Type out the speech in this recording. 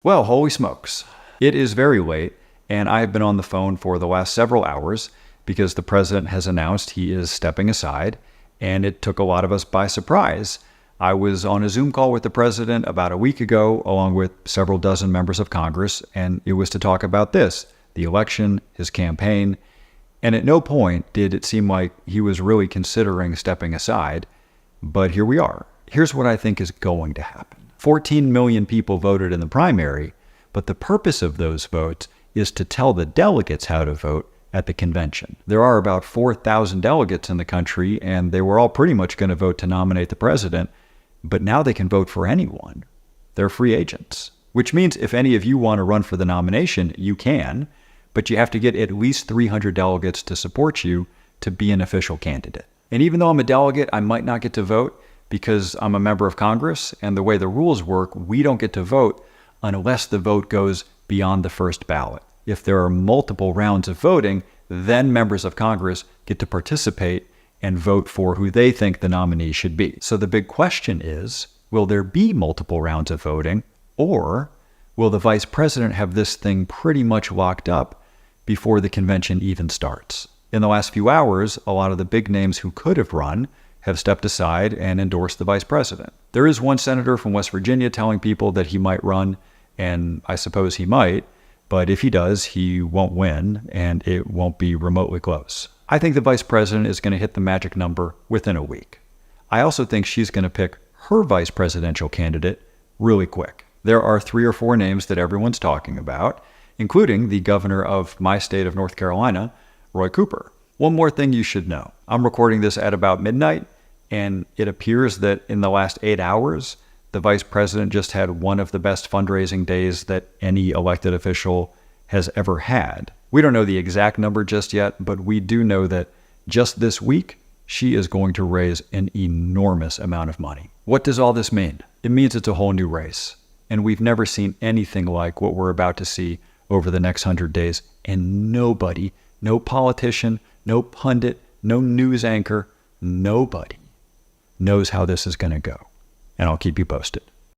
Well, holy smokes. It is very late, and I have been on the phone for the last several hours because the president has announced he is stepping aside, and it took a lot of us by surprise. I was on a Zoom call with the president about a week ago, along with several dozen members of Congress, and it was to talk about this, the election, his campaign, and at no point did it seem like he was really considering stepping aside, but here we are. Here's what I think is going to happen. 14 million people voted in the primary, but the purpose of those votes is to tell the delegates how to vote at the convention. There are about 4,000 delegates in the country, and they were all pretty much going to vote to nominate the president, but now they can vote for anyone. They're free agents, which means if any of you want to run for the nomination, you can, but you have to get at least 300 delegates to support you to be an official candidate. And even though I'm a delegate, I might not get to vote, because I'm a member of Congress, and the way the rules work, we don't get to vote unless the vote goes beyond the first ballot. If there are multiple rounds of voting, then members of Congress get to participate and vote for who they think the nominee should be. So the big question is, will there be multiple rounds of voting, or will the vice president have this thing pretty much locked up before the convention even starts? In the last few hours, a lot of the big names who could have run have stepped aside and endorsed the vice president. There is one senator from West Virginia telling people that he might run, and I suppose he might, but if he does, he won't win, and it won't be remotely close. I think the vice president is going to hit the magic number within a week. I also think she's going to pick her vice presidential candidate really quick. There are 3 or 4 names that everyone's talking about, including the governor of my state of North Carolina, Roy Cooper. One more thing you should know. I'm recording this at about midnight, and it appears that in the last 8 hours, the vice president just had one of the best fundraising days that any elected official has ever had. We don't know the exact number just yet, but we do know that just this week, she is going to raise an enormous amount of money. What does all this mean? It means it's a whole new race, and we've never seen anything like what we're about to see over the next 100 days, and nobody, no politician, no pundit, no news anchor, nobody knows how this is going to go. And I'll keep you posted.